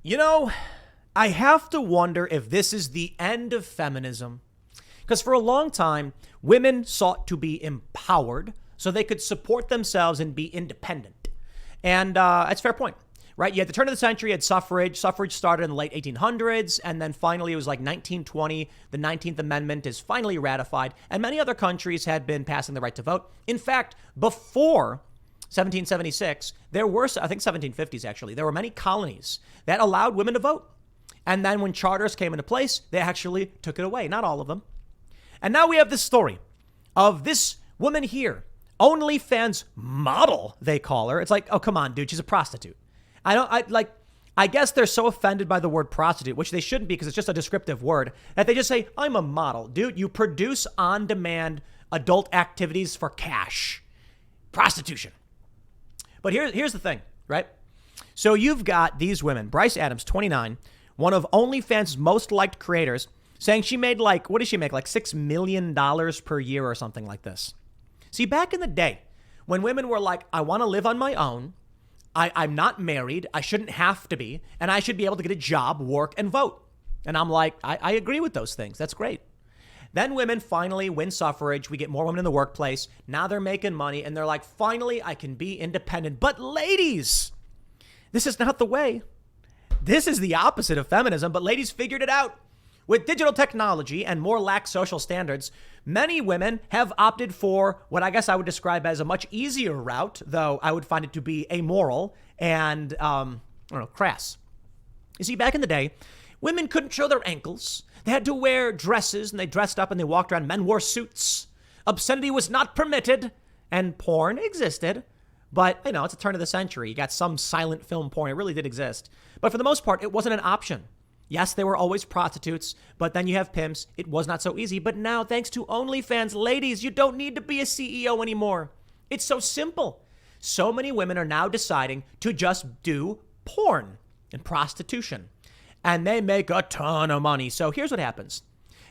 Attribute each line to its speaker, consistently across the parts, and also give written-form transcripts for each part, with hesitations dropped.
Speaker 1: You know, I have to wonder if this is the end of feminism. Because for a long time, women sought to be empowered so they could support themselves and be independent. And that's a fair point, right? You had the turn of the century, you had suffrage. Suffrage started in the late 1800s. And then finally, it was like 1920. The 19th Amendment is finally ratified. And many other countries had been passing the right to vote. In fact, before 1776, there were, I think 1750s actually, there were many colonies that allowed women to vote. And then when charters came into place, they actually took it away. Not all of them. And now we have this story of this woman here, OnlyFans model, they call her. It's like, oh, come on, dude, she's a prostitute. I guess they're so offended by the word prostitute, which they shouldn't be because it's just a descriptive word, that they just say, I'm a model. Dude, you produce on-demand adult activities for cash. Prostitution. But here's the thing, right? So you've got these women, Bryce Adams, 29, one of OnlyFans' most liked creators, saying she made like, what did she make? Like $6 million per year or something like this. See, back in the day, when women were like, I want to live on my own, I'm not married, I shouldn't have to be, and I should be able to get a job, work, and vote. And I'm like, I agree with those things. That's great. Then women finally win suffrage. We get more women in the workplace. Now they're making money and they're like, finally, I can be independent. But ladies, this is not the way. This is the opposite of feminism, but ladies figured it out. With digital technology and more lax social standards, many women have opted for what I guess I would describe as a much easier route, though I would find it to be amoral and, crass. You see, back in the day, women couldn't show their ankles. They had to wear dresses and they dressed up and they walked around. Men wore suits. Obscenity was not permitted and porn existed. But, it's a turn of the century. You got some silent film porn. It really did exist. But for the most part, it wasn't an option. Yes, they were always prostitutes, but then you have pimps. It was not so easy. But now, thanks to OnlyFans, ladies, you don't need to be a CEO anymore. It's so simple. So many women are now deciding to just do porn and prostitution. And they make a ton of money. So here's what happens.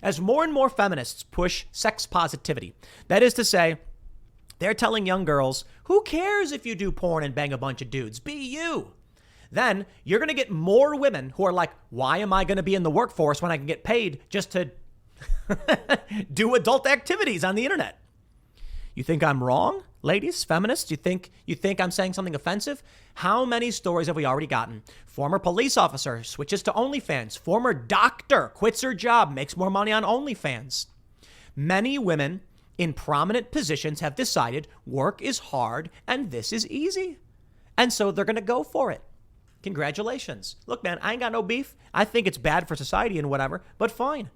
Speaker 1: As more and more feminists push sex positivity, that is to say, they're telling young girls, who cares if you do porn and bang a bunch of dudes? Be you. Then you're going to get more women who are like, why am I going to be in the workforce when I can get paid just to do adult activities on the internet? You think I'm wrong, ladies, feminists? You think I'm saying something offensive? How many stories have we already gotten? Former police officer switches to OnlyFans. Former doctor quits her job, makes more money on OnlyFans. Many women in prominent positions have decided work is hard and this is easy. And so they're going to go for it. Congratulations. Look, man, I ain't got no beef. I think it's bad for society and whatever, but fine.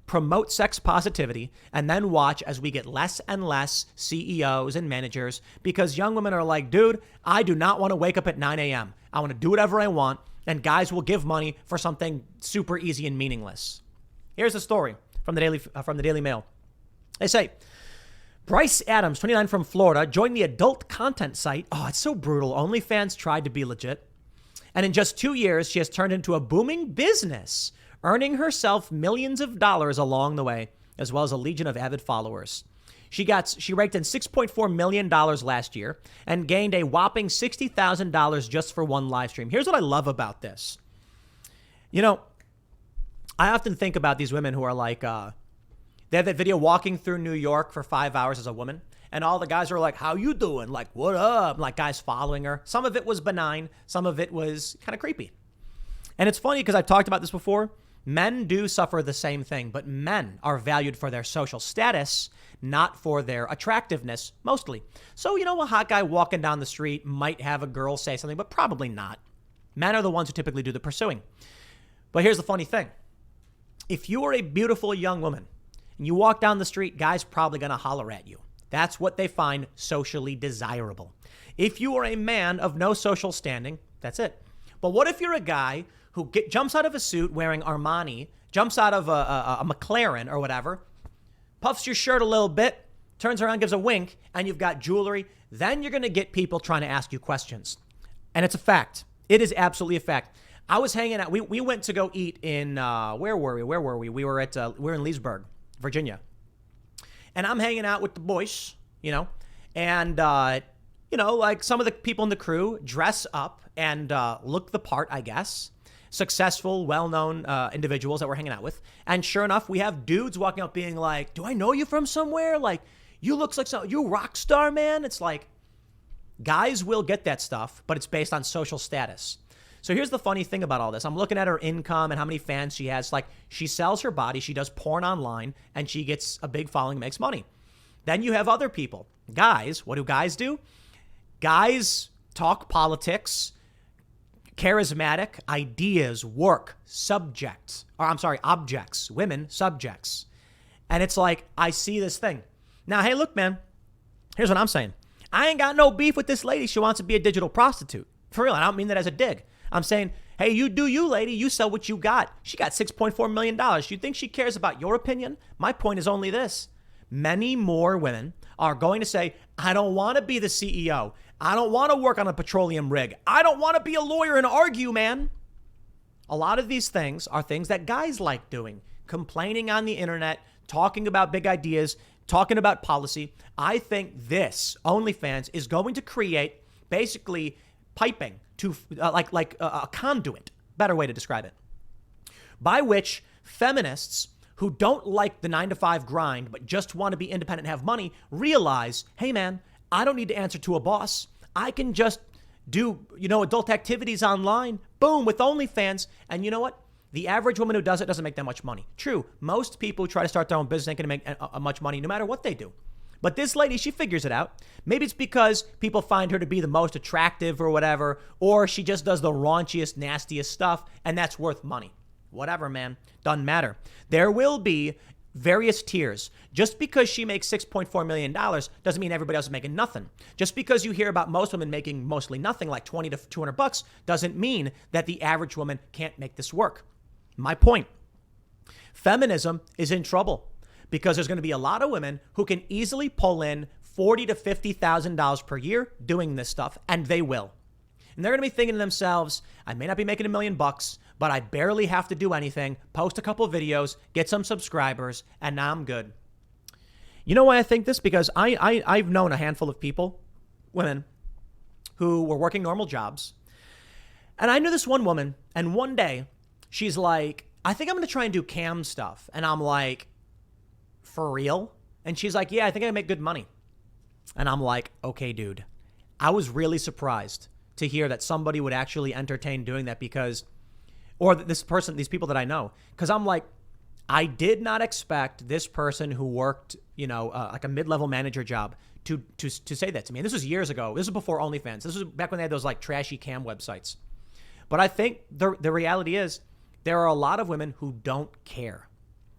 Speaker 1: Promote sex positivity and then watch as we get less and less CEOs and managers because young women are like, dude, I do not want to wake up at 9 a.m. I want to do whatever I want. And guys will give money for something super easy and meaningless. Here's a story from the Daily Mail. They say, Bryce Adams, 29 from Florida, joined the adult content site. Oh, it's so brutal. OnlyFans tried to be legit. And in just 2 years, she has turned into a booming business, earning herself millions of dollars along the way, as well as a legion of avid followers. She raked in $6.4 million last year and gained a whopping $60,000 just for one live stream. Here's what I love about this. I often think about these women who are like, they have that video walking through New York for 5 hours as a woman. And all the guys are like, how you doing? Like, what up? Like guys following her. Some of it was benign. Some of it was kind of creepy. And it's funny because I've talked about this before. Men do suffer the same thing, but men are valued for their social status, not for their attractiveness, mostly. So, a hot guy walking down the street might have a girl say something, but probably not. Men are the ones who typically do the pursuing. But here's the funny thing. If you are a beautiful young woman and you walk down the street, guys probably going to holler at you. That's what they find socially desirable. If you are a man of no social standing, that's it. But what if you're a guy who jumps out of a suit wearing Armani, jumps out of a McLaren or whatever, puffs your shirt a little bit, turns around, gives a wink, and you've got jewelry, then you're going to get people trying to ask you questions. And it's a fact. It is absolutely a fact. I was hanging out. We went to go eat in, where were we? We were in Leesburg, Virginia. And I'm hanging out with the boys, and, like some of the people in the crew dress up and look the part, I guess. successful, well-known individuals that we're hanging out with. And sure enough, we have dudes walking up being like, do I know you from somewhere? Like, you look like you rock star, man. It's like, guys will get that stuff, but it's based on social status. So here's the funny thing about all this. I'm looking at her income and how many fans she has. Like, she sells her body, she does porn online, and she gets a big following, makes money. Then you have other people. Guys, what do guys do? Guys talk politics, charismatic, ideas, work, objects, women, subjects. And it's like, I see this thing. Now, hey, look, man, here's what I'm saying. I ain't got no beef with this lady. She wants to be a digital prostitute. For real, I don't mean that as a dig. I'm saying, hey, you do you, lady. You sell what you got. She got $6.4 million. You think she cares about your opinion? My point is only this. Many more women are going to say, I don't want to be the CEO. I don't want to work on a petroleum rig. I don't want to be a lawyer and argue, man. A lot of these things are things that guys like doing. Complaining on the internet, talking about big ideas, talking about policy. I think this OnlyFans is going to create basically piping to like a conduit, better way to describe it, by which feminists who don't like the 9-to-5 grind but just want to be independent and have money realize, hey man, I don't need to answer to a boss. I can just do, adult activities online, boom, with OnlyFans. And you know what? The average woman who does it doesn't make that much money. True, most people who try to start their own business ain't going to make much money no matter what they do. But this lady, she figures it out. Maybe it's because people find her to be the most attractive or whatever, or she just does the raunchiest, nastiest stuff, and that's worth money. Whatever, man. Doesn't matter. There will be various tiers. Just because she makes $6.4 million doesn't mean everybody else is making nothing. Just because you hear about most women making mostly nothing, like $20 to $200, doesn't mean that the average woman can't make this work. My point. Feminism is in trouble because there's going to be a lot of women who can easily pull in $40,000 to $50,000 per year doing this stuff, and they will. And they're going to be thinking to themselves, I may not be making $1 million, but I barely have to do anything, post a couple videos, get some subscribers, and now I'm good. You know why I think this? Because I've known a handful of people, women, who were working normal jobs. And I knew this one woman, and one day she's like, I think I'm going to try and do cam stuff. And I'm like, for real? And she's like, yeah, I think I make good money. And I'm like, okay, dude. I was really surprised to hear that somebody would actually entertain doing that these people that I know. Because I'm like, I did not expect this person who worked, like a mid-level manager job to say that to me. And this was years ago. This was before OnlyFans. This was back when they had those like trashy cam websites. But I think the reality is there are a lot of women who don't care.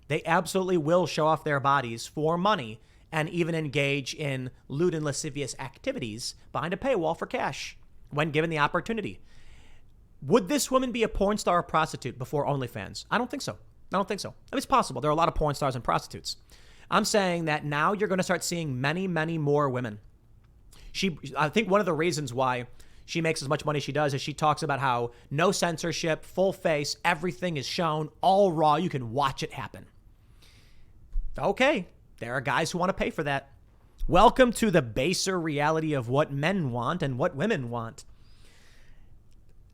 Speaker 1: They absolutely will show off their bodies for money and even engage in lewd and lascivious activities behind a paywall for cash when given the opportunity. Would this woman be a porn star or prostitute before OnlyFans? I don't think so. I mean, it's possible. There are a lot of porn stars and prostitutes. I'm saying that now you're going to start seeing many, many more women. I think one of the reasons why she makes as much money as she does is she talks about how no censorship, full face, everything is shown, all raw. You can watch it happen. Okay, there are guys who want to pay for that. Welcome to the baser reality of what men want and what women want.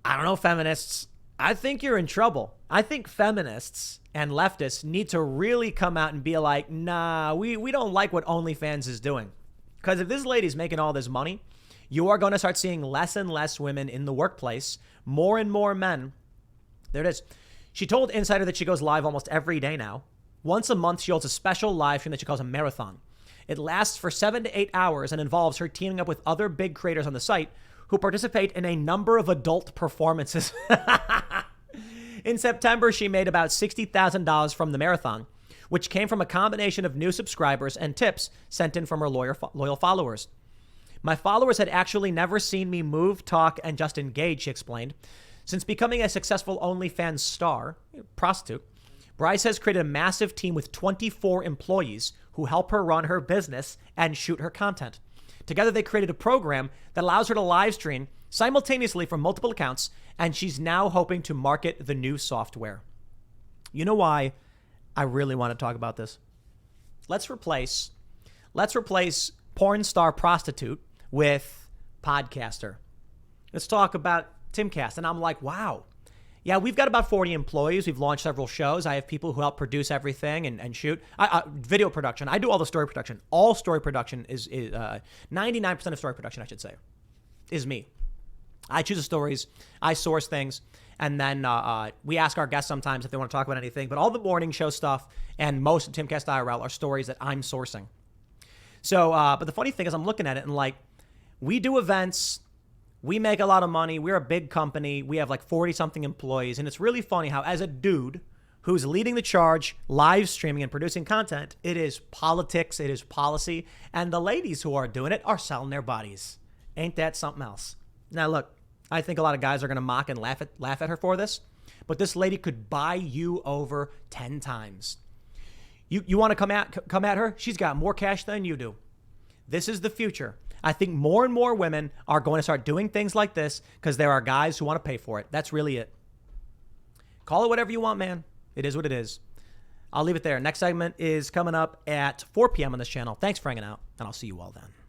Speaker 1: I don't know, feminists. I think you're in trouble. I think feminists and leftists need to really come out and be like, nah, we don't like what OnlyFans is doing. Because if this lady's making all this money, you are going to start seeing less and less women in the workplace, more and more men. There it is. She told Insider that she goes live almost every day now. Once a month, she holds a special live stream that she calls a marathon. It lasts for 7 to 8 hours and involves her teaming up with other big creators on the site who participate in a number of adult performances. In September, she made about $60,000 from the marathon, which came from a combination of new subscribers and tips sent in from her loyal followers. My followers had actually never seen me move, talk, and just engage, she explained. Since becoming a successful OnlyFans star, prostitute, Bryce has created a massive team with 24 employees who help her run her business and shoot her content. Together, they created a program that allows her to live stream simultaneously from multiple accounts, and she's now hoping to market the new software. You know why I really want to talk about this? Let's replace porn star prostitute with podcaster. Let's talk about Timcast. And I'm like, wow, Yeah, we've got about 40 employees. We've launched several shows. I have people who help produce everything and shoot. Video production. I do all the story production. All story production is 99% of story production, I should say, is me. I choose the stories. I source things. And then we ask our guests sometimes if they want to talk about anything. But all the morning show stuff and most of Timcast IRL are stories that I'm sourcing. So, but the funny thing is I'm looking at it and like, we do events. We make a lot of money. We're a big company. We have like 40 something employees. And it's really funny how as a dude who's leading the charge, live streaming and producing content, it is politics, it is policy. And the ladies who are doing it are selling their bodies. Ain't that something else? Now, look, I think a lot of guys are going to mock and laugh at her for this. But this lady could buy you over 10 times. You want to come at her? She's got more cash than you do. This is the future. I think more and more women are going to start doing things like this because there are guys who want to pay for it. That's really it. Call it whatever you want, man. It is what it is. I'll leave it there. Next segment is coming up at 4 p.m. on this channel. Thanks for hanging out, and I'll see you all then.